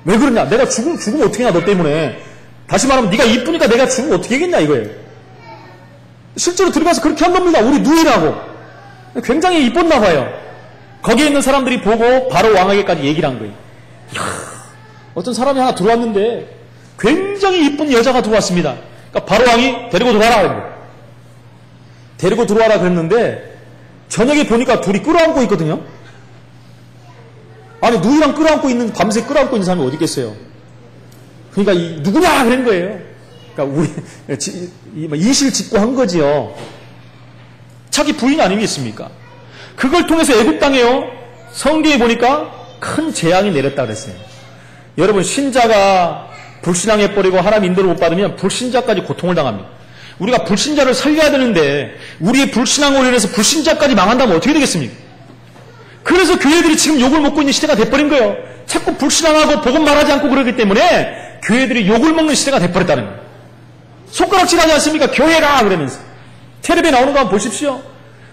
Speaker 1: 왜 그러냐? 내가 죽으면 어떻게 하냐? 너 때문에. 다시 말하면 네가 이쁘니까 내가 죽으면 어떻게 하겠냐 이거예요. 실제로 들어가서 그렇게 한 겁니다. 우리 누이라고. 굉장히 이뻤나 봐요. 거기에 있는 사람들이 보고 바로 왕에게까지 얘기를 한 거예요. 이야, 어떤 사람이 하나 들어왔는데 굉장히 이쁜 여자가 들어왔습니다. 그러니까 바로 왕이 데리고 들어와라 그래요. 데리고 들어와라 그랬는데 저녁에 보니까 둘이 끌어안고 있거든요. 아니, 누이랑 끌어안고 있는, 밤새 끌어안고 있는 사람이 어디 있겠어요? 그러니까 누구냐 그런 거예요. 그러니까 우리 이실 짓고 한 거지요. 자기 부인 아니겠습니까? 그걸 통해서 애굽 땅에요, 성경에 보니까 큰 재앙이 내렸다 그랬어요. 여러분, 신자가 불신앙해버리고 하나님 인도를 못 받으면 불신자까지 고통을 당합니다. 우리가 불신자를 살려야 되는데 우리의 불신앙으로 인해서 불신자까지 망한다면 어떻게 되겠습니까? 그래서 교회들이 지금 욕을 먹고 있는 시대가 돼버린 거예요. 자꾸 불신앙하고 복음 말하지 않고 그러기 때문에 교회들이 욕을 먹는 시대가 돼버렸다는 거예요. 손가락질하지 않습니까? 교회라 그러면서. 텔레비에 나오는 거 한번 보십시오.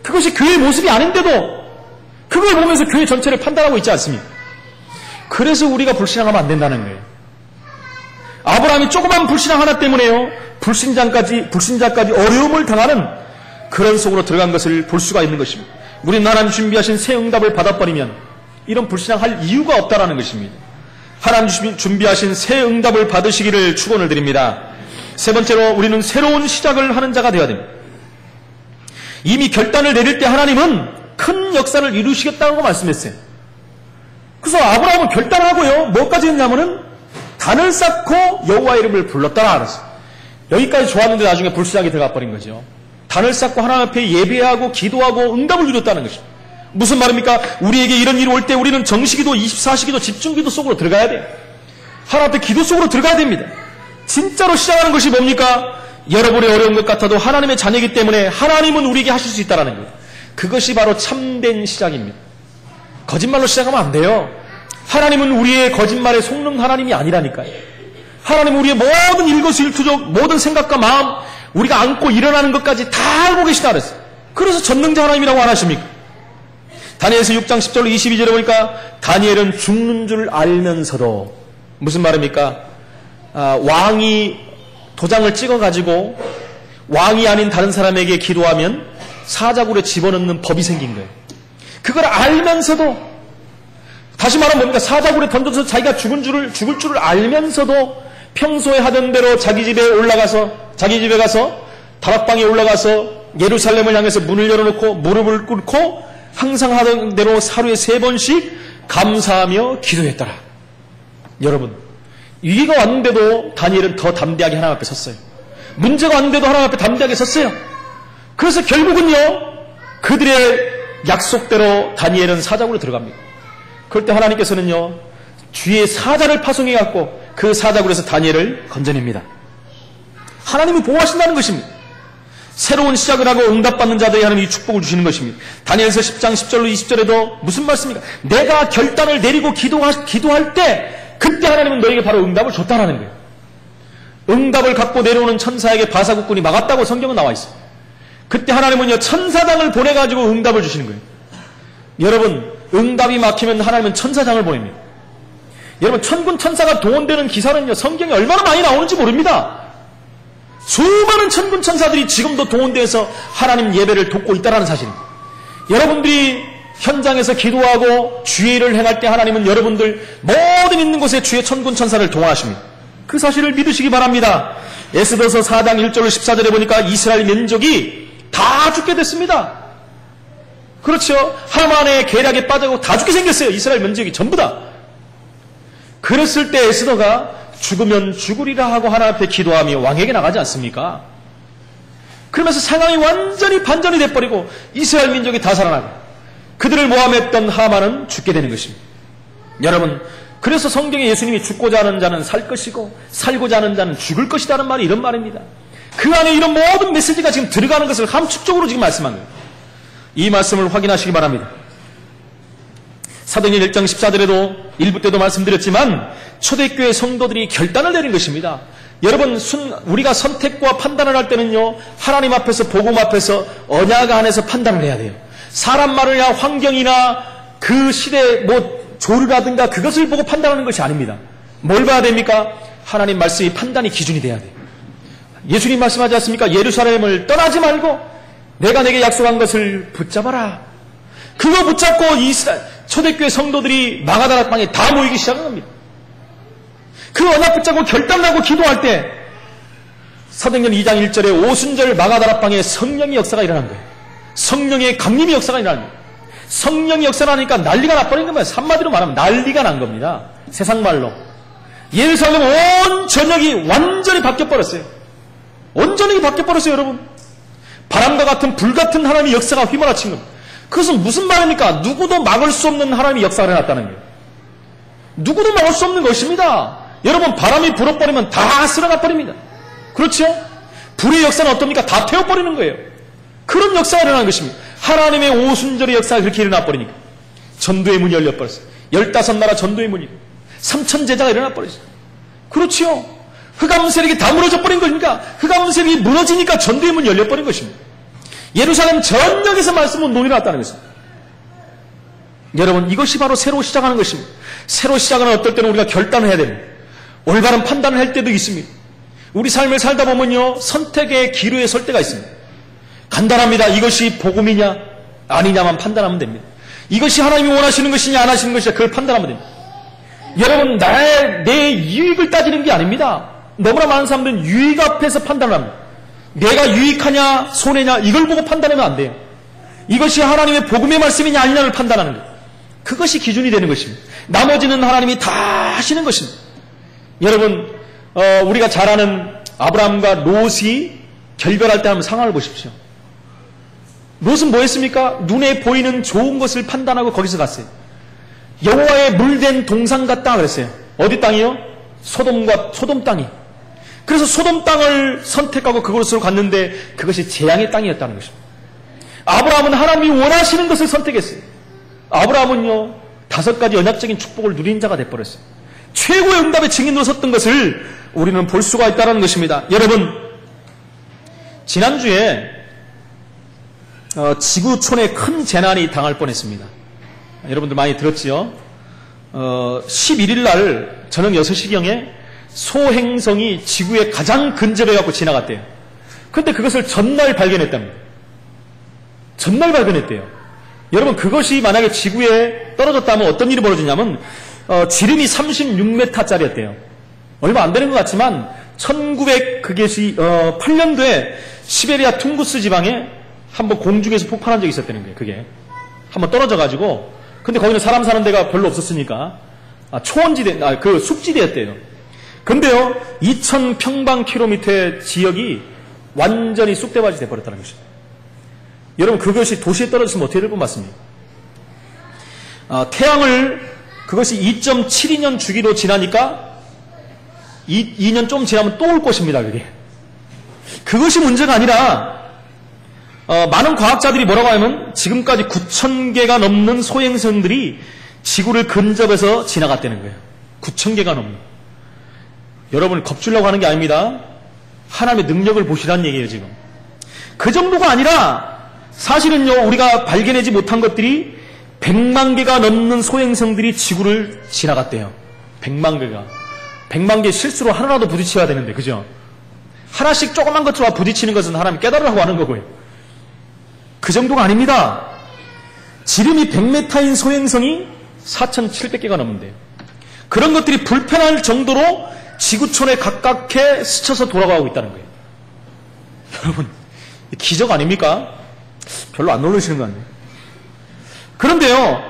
Speaker 1: 그것이 교회의 모습이 아닌데도 그걸 보면서 교회 전체를 판단하고 있지 않습니까? 그래서 우리가 불신앙하면 안 된다는 거예요. 아브라함이 조그만 불신앙 하나 때문에요, 불신자까지 어려움을 당하는 그런 속으로 들어간 것을 볼 수가 있는 것입니다. 우리는 하나님 준비하신 새 응답을 받아버리면 이런 불신앙 할 이유가 없다라는 것입니다. 하나님 준비하신 새 응답을 받으시기를 축원을 드립니다. 세 번째로 우리는 새로운 시작을 하는 자가 되어야 됩니다. 이미 결단을 내릴 때 하나님은 큰 역사를 이루시겠다고 말씀했어요. 그래서 아브라함은 결단하고요. 뭐까지 했냐면은 단을 쌓고 여호와 이름을 불렀다라 그랬어요. 여기까지 좋았는데 나중에 불시작이 들어가 버린 거죠. 단을 쌓고 하나님 앞에 예배하고 기도하고 응답을 누렸다는 것입니다. 무슨 말입니까? 우리에게 이런 일이 올 때 우리는 정시기도 24시기도 집중기도 속으로 들어가야 돼요. 하나님 앞에 기도 속으로 들어가야 됩니다. 진짜로 시작하는 것이 뭡니까? 여러분의 어려운 것 같아도 하나님의 자녀이기 때문에 하나님은 우리에게 하실 수 있다는 거예요. 그것이 바로 참된 시작입니다. 거짓말로 시작하면 안 돼요. 하나님은 우리의 거짓말에 속는 하나님이 아니라니까요. 하나님은 우리의 모든 일거수일투족, 모든 생각과 마음, 우리가 안고 일어나는 것까지 다 알고 계시다 그랬어요. 그래서 전능자 하나님이라고 안 하십니까? 다니엘서 6장 10절로 22절에 보니까 다니엘은 죽는 줄 알면서도 무슨 말입니까? 왕이 도장을 찍어가지고 왕이 아닌 다른 사람에게 기도하면 사자굴에 집어넣는 법이 생긴 거예요. 그걸 알면서도 다시 말하면 뭡니까? 사자굴에 던져서 자기가 죽을 줄을 알면서도 평소에 하던 대로 자기 집에 가서 다락방에 올라가서 예루살렘을 향해서 문을 열어놓고 무릎을 꿇고 항상 하던 대로 하루에 3번씩 감사하며 기도했더라. 여러분, 위기가 왔는데도 다니엘은 더 담대하게 하나님 앞에 섰어요. 문제가 왔는데도 하나님 앞에 담대하게 섰어요. 그래서 결국은요, 그들의 약속대로 다니엘은 사자굴로 들어갑니다. 그럴 때 하나님께서는요, 뒤에 사자를 파송해갖고 그 사자굴에서 다니엘을 건져냅니다. 하나님이 보호하신다는 것입니다. 새로운 시작을 하고 응답받는 자들에게 하나님이 축복을 주시는 것입니다. 다니엘서 10장 10절로 20절에도 무슨 말씀입니까? 내가 결단을 내리고 기도할 때 그때 하나님은 너에게 바로 응답을 줬다라는 거예요. 응답을 갖고 내려오는 천사에게 바사국군이 막았다고 성경은 나와 있어요. 그때 하나님은요, 천사장을 보내가지고 응답을 주시는 거예요. 여러분, 응답이 막히면 하나님은 천사장을 보냅니다. 여러분, 천군 천사가 동원되는 기사는요, 성경에 얼마나 많이 나오는지 모릅니다. 수많은 천군 천사들이 지금도 동원되어서 하나님 예배를 돕고 있다는 사실입니다. 여러분들이 현장에서 기도하고 주의 일을 행할 때 하나님은 여러분들 모든 있는 곳에 주의 천군 천사를 동원하십니다. 그 사실을 믿으시기 바랍니다. 에스더서 4장 1절로 14절에 보니까 이스라엘 민족이 다 죽게 됐습니다. 그렇죠. 하만의 계략에 빠져고 다 죽게 생겼어요. 이스라엘 민족이 전부 다. 그랬을 때 에스더가 죽으면 죽으리라 하고 하나님 앞에 기도하며 왕에게 나가지 않습니까? 그러면서 상황이 완전히 반전이 돼버리고 이스라엘 민족이 다 살아나고 그들을 모함했던 하만은 죽게 되는 것입니다. 여러분, 그래서 성경에 예수님이 죽고자 하는 자는 살 것이고 살고자 하는 자는 죽을 것이라는 말이 이런 말입니다. 그 안에 이런 모든 메시지가 지금 들어가는 것을 함축적으로 지금 말씀한 거예요. 이 말씀을 확인하시기 바랍니다. 사도행전 1장 14절에도 일부 때도 말씀드렸지만 초대교회 성도들이 결단을 내린 것입니다. 여러분, 우리가 선택과 판단을 할 때는요, 하나님 앞에서 복음 앞에서 언약 안에서 판단을 해야 돼요. 사람 말이나 환경이나 그 시대 조류라든가 그것을 보고 판단하는 것이 아닙니다. 뭘 봐야 됩니까? 하나님 말씀이 판단이 기준이 돼야 돼요. 예수님 말씀하지 않습니까? 예루살렘을 떠나지 말고 내가 내게 약속한 것을 붙잡아라. 그거 붙잡고 초대교회 성도들이 마가다락방에 다 모이기 시작한 겁니다. 그 언약 붙잡고 결단하고 기도할 때 사도행전 2장 1절에 오순절 마가다락방에 성령의 역사가 일어난 거예요. 성령의 강림의 역사가 일어난 거예요. 성령의 역사가 나니까 난리가 나버린 겁니다. 한마디로 말하면 난리가 난 겁니다. 세상 말로. 예루살렘 온 전역이 완전히 바뀌어버렸어요. 온전히 바뀌어버렸어요, 여러분. 바람과 같은 불같은 하나님의 역사가 휘몰아친 겁니다. 그것은 무슨 말입니까? 누구도 막을 수 없는 하나님의 역사가 일어났다는 거예요. 누구도 막을 수 없는 것입니다. 여러분, 바람이 불어버리면 다 쓸어가 버립니다. 그렇죠? 불의 역사는 어떻습니까? 다 태워버리는 거예요. 그런 역사가 일어난 것입니다. 하나님의 오순절의 역사가 그렇게 일어나 버리니까 전도의 문이 열려버렸어요. 15나라 전도의 문이 3천 제자가 일어나 버렸어요. 그렇죠? 흑암 세력이 다 무너져 버린 거니까 흑암 세력이 무너지니까 전도의 문이 열려버린 것입니다. 예루살렘 전역에서 말씀은 논이 났다는 것입니다. 여러분, 이것이 바로 새로 시작하는 것입니다. 새로 시작하는 어떨 때는 우리가 결단을 해야 됩니다. 올바른 판단을 할 때도 있습니다. 우리 삶을 살다 보면요, 선택의 기로에 설 때가 있습니다. 간단합니다. 이것이 복음이냐 아니냐만 판단하면 됩니다. 이것이 하나님이 원하시는 것이냐 안 하시는 것이냐 그걸 판단하면 됩니다. 여러분, 내 이익을 따지는 게 아닙니다. 너무나 많은 사람들은 유익 앞에서 판단을 합니다. 내가 유익하냐 손해냐 이걸 보고 판단하면 안 돼요. 이것이 하나님의 복음의 말씀이냐 아니냐를 판단하는 거예요. 그것이 기준이 되는 것입니다. 나머지는 하나님이 다 하시는 것입니다. 여러분, 우리가 잘 아는 아브라함과 롯이 결별할 때 한번 상황을 보십시오. 롯은 뭐 했습니까? 눈에 보이는 좋은 것을 판단하고 거기서 갔어요. 여호와의 물된 동산 같다 그랬어요. 어디 땅이요? 소돔 땅이. 그래서 소돔 땅을 선택하고 그곳으로 갔는데 그것이 재앙의 땅이었다는 것입니다. 아브라함은 하나님이 원하시는 것을 선택했어요. 아브라함은요 5가지 언약적인 축복을 누린 자가 돼버렸어요. 최고의 응답의 증인으로 섰던 것을 우리는 볼 수가 있다는 것입니다. 여러분, 지난주에 지구촌에 큰 재난이 당할 뻔했습니다. 여러분들 많이 들었지요? 11일 날 저녁 6시경에 소행성이 지구에 가장 근접해 갖고 지나갔대요. 그런데 그것을 전날 발견했답니다. 전날 발견했대요. 여러분, 그것이 만약에 지구에 떨어졌다면 어떤 일이 벌어지냐면 지름이 36m짜리였대요. 얼마 안 되는 것 같지만 1908년도에 시베리아 퉁구스 지방에 한번 공중에서 폭발한 적이 있었다는 거예요. 그게 한번 떨어져가지고, 근데 거기는 사람 사는 데가 별로 없었으니까 초원지대, 그 숲지대였대요. 근데요 2000평방킬로미터의 지역이 완전히 쑥대밭이 돼버렸다는 것입니다. 여러분, 그것이 도시에 떨어졌으면 어떻게 될 뻔 맞습니까? 태양을 그것이 2.72년 주기로 지나니까 2년 좀 지나면 또 올 것입니다. 그것이 문제가 아니라 많은 과학자들이 뭐라고 하면 지금까지 9,000개가 넘는 소행성들이 지구를 근접해서 지나갔다는 거예요. 9,000개가 넘는. 여러분, 겁주려고 하는 게 아닙니다. 하나님의 능력을 보시라는 얘기예요. 지금 그 정도가 아니라 사실은요 우리가 발견하지 못한 것들이 100만 개가 넘는 소행성들이 지구를 지나갔대요. 100만 개 실수로 하나라도 부딪혀야 되는데, 그죠? 하나씩 조그만 것들과 부딪히는 것은 하나님 깨달으라고 하는 거고요. 그 정도가 아닙니다. 지름이 100m인 소행성이 4,700개가 넘는데요. 그런 것들이 불편할 정도로 지구촌에 가깝게 스쳐서 돌아가고 있다는 거예요. 여러분, 기적 아닙니까? 별로 안 놀라시는 거 아니에요? 그런데요,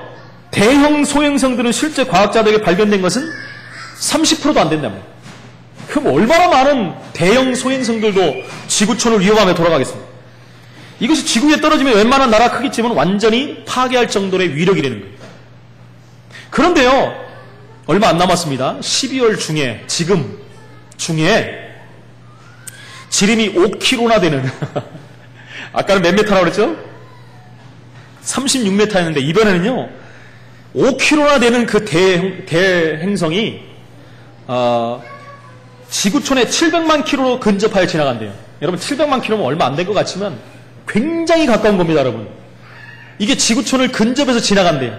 Speaker 1: 대형 소행성들은 실제 과학자들에게 발견된 것은 30%도 안 된답니다. 그럼 얼마나 많은 대형 소행성들도 지구촌을 위협하며 돌아가겠습니까? 이것이 지구에 떨어지면 웬만한 나라 크기쯤은 완전히 파괴할 정도의 위력이 되는 거예요. 그런데요, 얼마 안 남았습니다. 12월 중에, 지금 중에 지름이 5km나 되는 아까는 몇 메타라고 그랬죠? 36m였는데 이번에는요 5km나 되는 그 대행성이 지구촌에 700만 킬로 근접하여 지나간대요. 여러분, 700만 킬로면 얼마 안 된 것 같지만 굉장히 가까운 겁니다. 여러분, 이게 지구촌을 근접해서 지나간대요.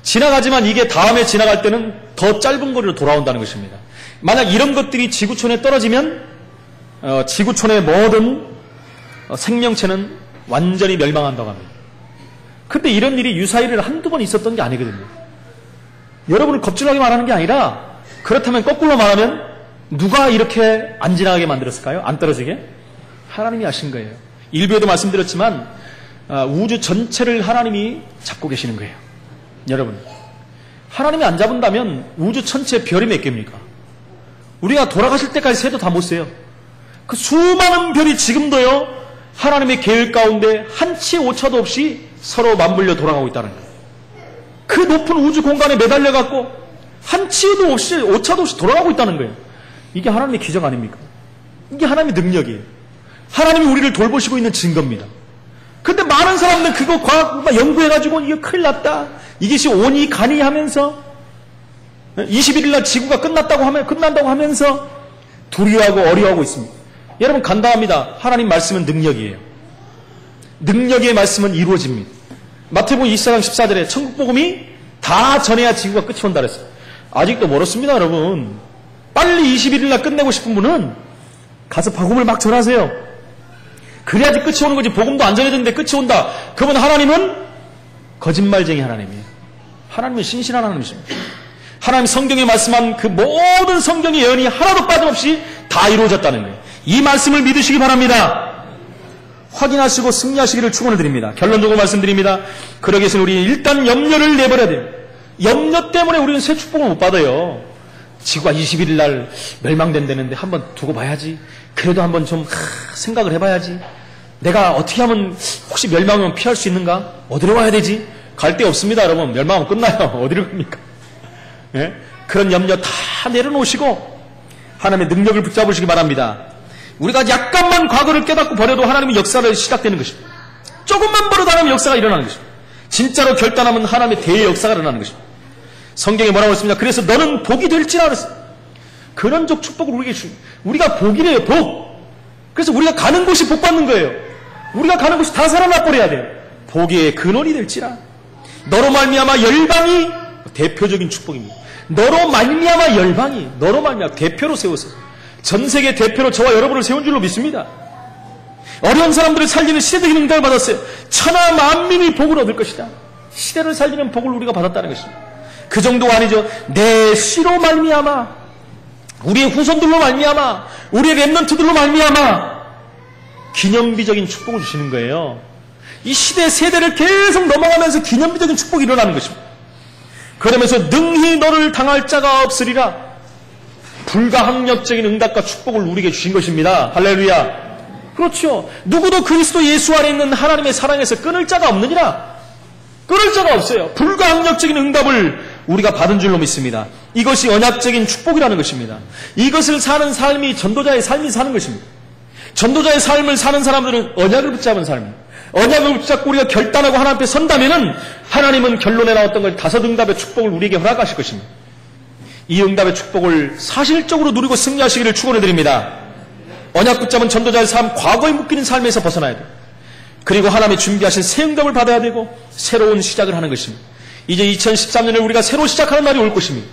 Speaker 1: 지나가지만 이게 다음에 지나갈 때는 더 짧은 거리로 돌아온다는 것입니다. 만약 이런 것들이 지구촌에 떨어지면 지구촌의 모든 생명체는 완전히 멸망한다고 합니다. 근데 이런 일이 유사일을 한두 번 있었던 게 아니거든요. 여러분을 겁질나게 말하는 게 아니라, 그렇다면 거꾸로 말하면 누가 이렇게 안 지나가게 만들었을까요? 안 떨어지게? 하나님이 하신 거예요. 일부에도 말씀드렸지만 우주 전체를 하나님이 잡고 계시는 거예요. 여러분, 하나님이 안 잡은다면 우주 전체 별이 몇 개입니까? 우리가 돌아가실 때까지 세도 다 못 세요. 그 수많은 별이 지금도요 하나님의 계획 가운데 한치의 오차도 없이 서로 맞물려 돌아가고 있다는 거예요. 그 높은 우주 공간에 매달려 갖고 한치도 없이, 오차도 없이 돌아가고 있다는 거예요. 이게 하나님의 기적 아닙니까? 이게 하나님의 능력이에요. 하나님이 우리를 돌보시고 있는 증거입니다. 근데 많은 사람들은 그거 과학 연구해가지고 이게 큰일 났다, 이것이 오니 가니 하면서 21일 날 지구가 끝난다고 하면서 두려워하고 어려워하고 있습니다. 여러분, 간단합니다. 하나님 말씀은 능력이에요. 능력의 말씀은 이루어집니다. 마태복음 24장 14절에 천국 복음이 다 전해야 지구가 끝이 온다 그랬어요. 아직도 멀었습니다. 여러분, 빨리 21일 날 끝내고 싶은 분은 가서 복음을 막 전하세요. 그래야지 끝이 오는 거지. 복음도 안 전해졌는데 끝이 온다. 그러면 하나님은 거짓말쟁이 하나님이에요. 하나님은 신실한 하나님이십니다. 하나님 성경에 말씀한 그 모든 성경의 예언이 하나도 빠짐없이 다 이루어졌다는 거예요. 이 말씀을 믿으시기 바랍니다. 확인하시고 승리하시기를 축원을 드립니다. 결론적으로 말씀드립니다. 그러기 위해서는 우리 일단 염려를 내버려야 돼요. 염려 때문에 우리는 새 축복을 못 받아요. 지구가 21일 날 멸망된다는데 한번 두고 봐야지. 그래도 한번 좀 생각을 해봐야지. 내가 어떻게 하면 혹시 멸망을 피할 수 있는가? 어디로 가야 되지? 갈 데 없습니다, 여러분. 멸망은 끝나요. 어디로 갑니까? 예? 그런 염려 다 내려놓으시고 하나님의 능력을 붙잡으시기 바랍니다. 우리가 약간만 과거를 깨닫고 버려도 하나님의 역사를 시작되는 것입니다. 조금만 버려도 하나님의 역사가 일어나는 것입니다. 진짜로 결단하면 하나님의 대역사가 일어나는 것입니다. 성경에 뭐라고 했습니까? 그래서 너는 복이 될지라 그랬어요. 근원적 축복을 우리에게 줍니다. 우리가 복이래요, 복. 그래서 우리가 가는 곳이 복 받는 거예요. 우리가 가는 곳이 다 살아나 버려야 돼요. 복의 근원이 될지라. 너로 말미암아 열방이 대표적인 축복입니다. 너로 말미암아 열방이, 너로 말미암아 대표로 세워서 전 세계 대표로 저와 여러분을 세운 줄로 믿습니다. 어려운 사람들을 살리는 시대적인 응답을 받았어요. 천하 만민이 복을 얻을 것이다. 시대를 살리는 복을 우리가 받았다는 것입니다. 그 정도가 아니죠. 내 씨로 말미암아, 우리의 후손들로 말미암아, 우리의 렘넌트들로 말미암아 기념비적인 축복을 주시는 거예요. 이 시대 세대를 계속 넘어가면서 기념비적인 축복이 일어나는 것입니다. 그러면서 능히 너를 당할 자가 없으리라. 불가항력적인 응답과 축복을 우리에게 주신 것입니다. 할렐루야. 그렇죠. 누구도 그리스도 예수 안에 있는 하나님의 사랑에서 끊을 자가 없느니라. 끊을 자가 없어요. 불가항력적인 응답을 우리가 받은 줄로 믿습니다. 이것이 언약적인 축복이라는 것입니다. 이것을 사는 삶이 전도자의 삶이 사는 것입니다. 전도자의 삶을 사는 사람들은 언약을 붙잡은 삶입니다. 언약을 붙잡고 우리가 결단하고 하나님 앞에 선다면은 하나님은 결론에 나왔던 걸 5 응답의 축복을 우리에게 허락하실 것입니다. 이 응답의 축복을 사실적으로 누리고 승리하시기를 축원해 드립니다. 언약 붙잡은 전도자의 삶, 과거에 묶이는 삶에서 벗어나야 돼요. 그리고 하나님의 준비하신 새 응답을 받아야 되고 새로운 시작을 하는 것입니다. 이제 2013년을 우리가 새로 시작하는 날이 올 것입니다.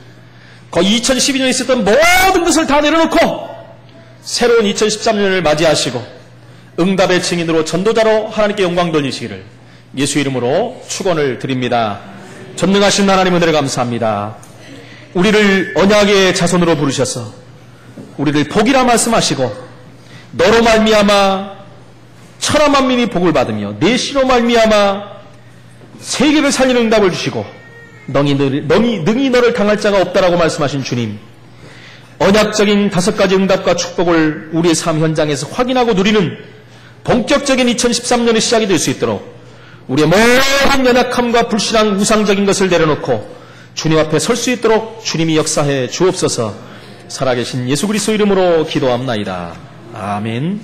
Speaker 1: 거의 2012년에 있었던 모든 것을 다 내려놓고 새로운 2013년을 맞이하시고 응답의 증인으로 전도자로 하나님께 영광 돌리시기를 예수 이름으로 축원을 드립니다. 전능하신 하나님 은혜를 감사합니다. 우리를 언약의 자손으로 부르셔서 우리를 복이라 말씀하시고 너로 말미암아 천하 만민이 복을 받으며 내 씨로 말미암아 세계를 살리는 응답을 주시고 능히 너를 당할 자가 없다라고 말씀하신 주님, 언약적인 5가지 응답과 축복을 우리의 삶 현장에서 확인하고 누리는 본격적인 2013년의 시작이 될 수 있도록 우리의 모든 연약함과 불신앙 우상적인 것을 내려놓고 주님 앞에 설 수 있도록 주님이 역사해 주옵소서. 살아계신 예수 그리스도 이름으로 기도합나이다. 아멘.